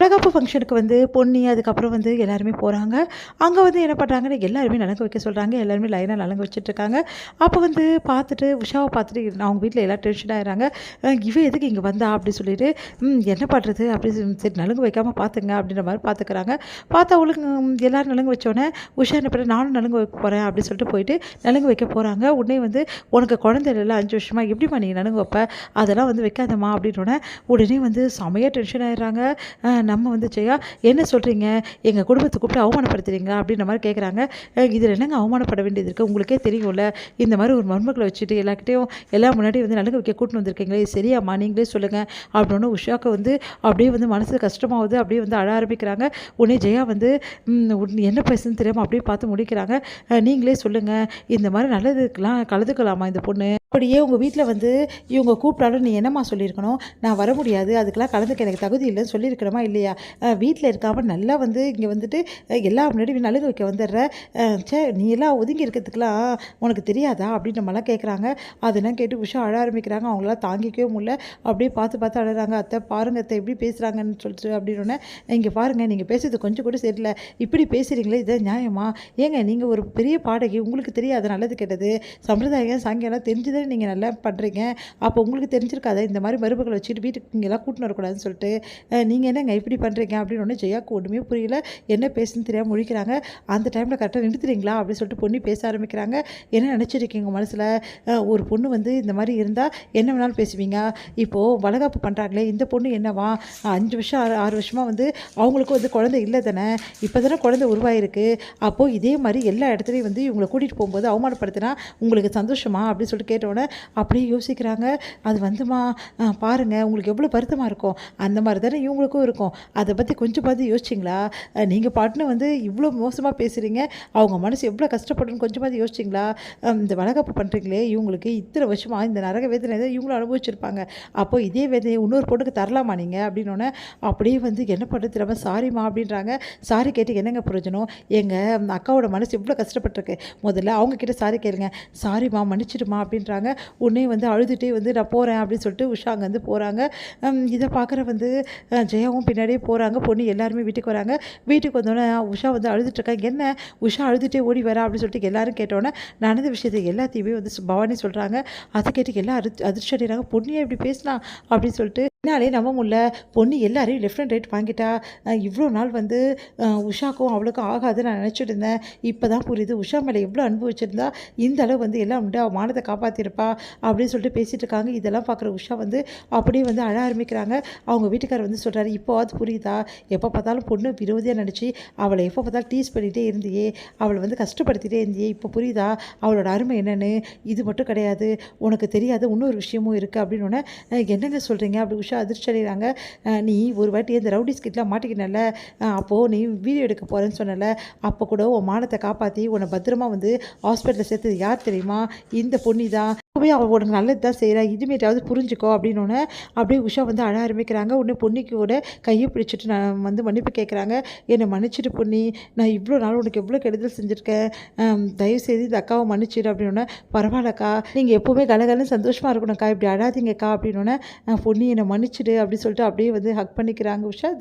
வளகாப்பு ஃபங்க்ஷனுக்கு வந்து பொன்னி அதுக்கப்புறம் வந்து எல்லாருமே போகிறாங்க. அங்கே வந்து என்ன பண்ணுறாங்கன்னா எல்லாருமே நலங்கு வைக்க சொல்கிறாங்க. எல்லாருமே லைனாக நலங்கு வச்சுட்ருக்காங்க. அப்போ வந்து பார்த்துட்டு உஷாவை பார்த்துட்டு அவங்க வீட்டில் எல்லாம் டென்ஷன் ஆயிடுறாங்க. இவ எதுக்கு இங்கே வந்தா அப்படி சொல்லிட்டு என்ன பண்ணுறது அப்படி சரி நலங்கு வைக்காமல் பார்த்துங்க அப்படின்ற மாதிரி பார்த்துக்கிறாங்க. பார்த்தா அவளுக்கு எல்லோரும் நலங்கு வச்சோடனே உஷா என்ன பண்ண நானும் நலங்கு வைக்க போகிறேன் அப்படின்னு சொல்லிட்டு போயிட்டு நலங்கு வைக்க போகிறாங்க. உடனே வந்து உனக்கு குழந்தை இல்லை 5 வருஷமாக எப்படிம்மா நீ நலங்கு வைப்ப அதெல்லாம் வந்து வைக்காதம்மா அப்படின்னோடனே உடனே வந்து செமையாக டென்ஷன் ஆயிடுறாங்க. நம்ம வந்து ஜெயா என்ன சொல்கிறீங்க எங்கள் குடும்பத்தை கூப்பிட்டு அவமானப்படுத்துறீங்களா அப்படின்ற மாதிரி கேட்குறாங்க. இதில் என்னங்க அவமானப்பட வேண்டியது இருக்குது உங்களுக்கே தெரியும்ல இந்த மாதிரி ஒரு மருமகளை வச்சுட்டு எல்லாக்கிட்டையும் எல்லாம் முன்னாடி வந்து நலங்கு வைக்க கூட்டின்னு வந்திருக்கீங்களே சரியாம்மா நீங்களே சொல்லுங்கள் அப்படின்னு உஷாக்கு வந்து அப்படியே வந்து மனசு கஷ்டமாகுது. அப்படியே வந்து அழ ஆரம்பிக்கிறாங்க. உடனே ஜெயா வந்து என்ன பேசுன்னு தெரியாமல் அப்படியே பார்த்து முடிக்கிறாங்க. நீங்களே சொல்லுங்கள் இந்த மாதிரி நல்லதுக்கெல்லாம் கலந்துக்கலாமா இந்த பொண்ணு அப்படியே உங்கள் வீட்டில் வந்து இவங்க கூப்பிட்டாலும் நீ என்னம்மா சொல்லியிருக்கணும் நான் வர முடியாது அதுக்கெல்லாம் கலந்துக்க எனக்கு தகுதி இல்லைன்னு சொல்லியிருக்கணுமா இல்லையா வீட்டில் இருக்காமல் நல்லா வந்து இங்கே வந்துட்டு எல்லா முன்னாடி நலுங்கு வைக்க வந்துடுற நீ எல்லாம் ஒதுங்கி இருக்கிறதுக்கெலாம் உனக்கு தெரியாதா அப்படின்ற மாதிரிலாம் கேட்குறாங்க. அதெல்லாம் கேட்டு உஷா அழ ஆரம்பிக்கிறாங்க. அவங்களாம் தாங்கிக்கவே முடியல. அப்படியே பார்த்து அழுறாங்க. அத்தை பாருங்க அத்தை எப்படி பேசுகிறாங்கன்னு சொல்லிட்டு அப்படின்னோடனே இங்கே பாருங்கள் நீங்கள் பேசுறது கொஞ்சம் கூட சரியில்லை இப்படி பேசுகிறீங்களே இதை நியாயமா ஏங்க நீங்கள் ஒரு பெரிய பாடகி உங்களுக்கு தெரியாது நல்லது கெட்டது சம்பிரதாயம் சாங்கியெல்லாம் தெரிஞ்சுதான் நீங்கள் நல்லா பண்ணுறீங்க. அப்போ உங்களுக்கு தெரிஞ்சிருக்காத இந்த மாதிரி மருமகளை வச்சுட்டு வீட்டுக்கு இங்கெல்லாம் கூட்டின்னு வரக்கூடாதுன்னு சொல்லிட்டு நீங்கள் என்னங்க இப்படி பண்ணுறீங்க அப்படின்னு ஒன்று ஜெயாக்கு ஒன்றுமே புரியல. என்ன பேசுன்னு தெரியாமல் முழிக்கிறாங்க. அந்த டைமில் கரெக்டாக நிறுத்துறீங்களா அப்படின்னு சொல்லிட்டு பொண்ணு பேச ஆரம்பிக்கிறாங்க. என்ன நினச்சிருக்கீங்க மனசில் ஒரு பொண்ணு வந்து இந்த மாதிரி இருந்தால் என்ன வேணாலும் பேசுவீங்க. இப்போது வளகாப்பு பண்ணுறாங்களே இந்த பொண்ணு என்னவா 5 வருஷம் 6 வருஷமாக வந்து அவங்களுக்கும் வந்து குழந்தை இல்லை தானே இப்போ தானே குழந்தை உருவாயிருக்கு. அப்போது இதே மாதிரி எல்லா இடத்துலையும் வந்து இவங்களை கூட்டிகிட்டு போகும்போது அவமானப்படுத்தினா உங்களுக்கு சந்தோஷமா அப்படின்னு சொல்லிட்டு கேட்டோன்னே அப்படியே யோசிக்கிறாங்க. அது வந்துமா பாருங்கள் உங்களுக்கு எவ்வளோ வருத்தமாக இருக்கும் அந்த மாதிரி தானே இவங்களுக்கும் இருக்கும். அதை பற்றி கொஞ்சம் பார்த்து யோசிச்சிங்களா நீங்கள் பாட்டுன்னு வந்து இவ்வளோ மோசமாக பேசுகிறீங்க அவங்க மனசு எவ்வளோ கஷ்டப்படணும்னு கொஞ்சம் பார்த்து யோசிச்சிங்களா இந்த வளகாப்பு பண்ணுறீங்களே இவங்களுக்கு இத்தனை வருஷமாக இந்த நரக வேதனை தான் இவங்களும் அனுபவிச்சிருப்பாங்க. அப்போ இதே வேதனை இன்னொரு பொண்ணுக்கு தரலாமா நீங்கள் அப்படின்னோடனே அப்படியே வந்து என்ன பண்ணுறது தெரியாமல் சாரிம்மா அப்படின்றாங்க. சாரி கேட்டு என்னங்க பிரயோஜனம் எங்கள் அக்காவோட மனசு எவ்வளோ கஷ்டப்பட்டிருக்கு முதல்ல அவங்கக்கிட்ட சாரி கேளுங்க. சாரிம்மா மன்னிச்சிடுமா அப்படின்றாங்க. உடனே வந்து அழுதுகிட்டே வந்து நான் போகிறேன் அப்படின்னு சொல்லிட்டு உஷா அங்கேருந்து போகிறாங்க. இதை பார்க்குற வந்து ஜெயாவும் பின்னாடியே போகிறாங்க. பொண்ணு எல்லாருமே வீட்டுக்கு வராங்க. வீட்டுக்கு வந்தோடனே உஷா வந்து அழுதுட்டுருக்காங்க. என்ன உஷா அழுதுகிட்டே ஓடி வரா அப்படின்னு சொல்லிட்டு எல்லாரும் கேட்டோன்னே நடந்த விஷயத்தை எல்லாத்தையுமே வந்து பவானி சொல்கிறாங்க. அதை கேட்டு எல்லாம் அதிர்ச்சி அடைகிறாங்க. பொண்ணியை இப்படி பேசினா அப்படின்னு சொல்லிட்டு என்னாலே நம்ப முடியல பொண்ணு எல்லாரையும் லெஃப்ட் அண்ட் ரைட் வாங்கிட்டா. இவ்வளோ நாள் வந்து உஷாக்கும் அவளுக்கும் ஆகாதுன்னு நான் நினச்சிட்டு இருந்தேன். இப்போ தான் புரியுது உஷா மேலே எவ்வளோ அனுபவிச்சிருந்தா இந்த அளவு வந்து எல்லாம் உண்டு அவள் மானத்தை காப்பாற்றிருப்பா அப்படின்னு சொல்லிட்டு பேசிகிட்டு இருக்காங்க. இதெல்லாம் பார்க்குற உஷா வந்து அப்படியே வந்து அழ ஆரம்பிக்கிறாங்க. அவங்க வீட்டுக்காரர் வந்து சொல்கிறாரு இப்போவாது புரியுதா எப்போ பார்த்தாலும் பொண்ணு விரோதியாக நினச்சி அவளை எப்போ பார்த்தாலும் டீஸ் பண்ணிகிட்டே இருந்தியே அவளை வந்து கஷ்டப்படுத்திகிட்டே இருந்தியே இப்போ புரியுதா அவளோட அருமை என்னென்னு. இது மட்டும் கிடையாது உனக்கு தெரியாத இன்னொரு விஷயமும் இருக்குது அப்படின்னோடனே என்னங்க சொல்கிறீங்க அப்படி உஷா அதிர்ச்சி அடைகிறாங்க. நீ ஒரு வாட்டி இந்த ரவுடிஸ் கிட்டலாம் மாட்டிக்கினல அப்போது நீ வீடியோ எடுக்க போகிறேன்னு சொன்னல அப்போ கூட உன் மானத்தை காப்பாற்றி உன்னை பத்திரமா வந்து ஹாஸ்பிட்டலில் சேர்த்தது யார் தெரியுமா இந்த பொண்ணு தான். அவள் உனக்கு நல்லது தான் செய்கிறா இனிமேட்டாவது புரிஞ்சுக்கோ அப்படின்னோடனே அப்படியே உஷா வந்து அழ ஆரம்பிக்கிறாங்க. உடனே பொண்ணிக்கு கூட கையை பிடிச்சிட்டு நான் வந்து மன்னிப்பு கேட்குறாங்க. என்னை மன்னிச்சிட்டு பொண்ணி நான் இவ்வளோ நாள் உனக்கு எவ்வளோ கெடுதல் செஞ்சுருக்கேன் தயவுசெய்து இந்த அக்காவை மன்னிச்சிடு அப்படின்னோடனே பரவாயில்லக்கா நீங்கள் எப்போவுமே கலகலன்னு சந்தோஷமாக இருக்கணும்க்கா இப்படி அழாதீங்கக்கா அப்படின்னோடனே பொண்ணி என்னை மன்னிச்சிடு அப்படின்னு சொல்லிட்டு அப்படியே வந்து ஹக் பண்ணிக்கிறாங்க உஷா.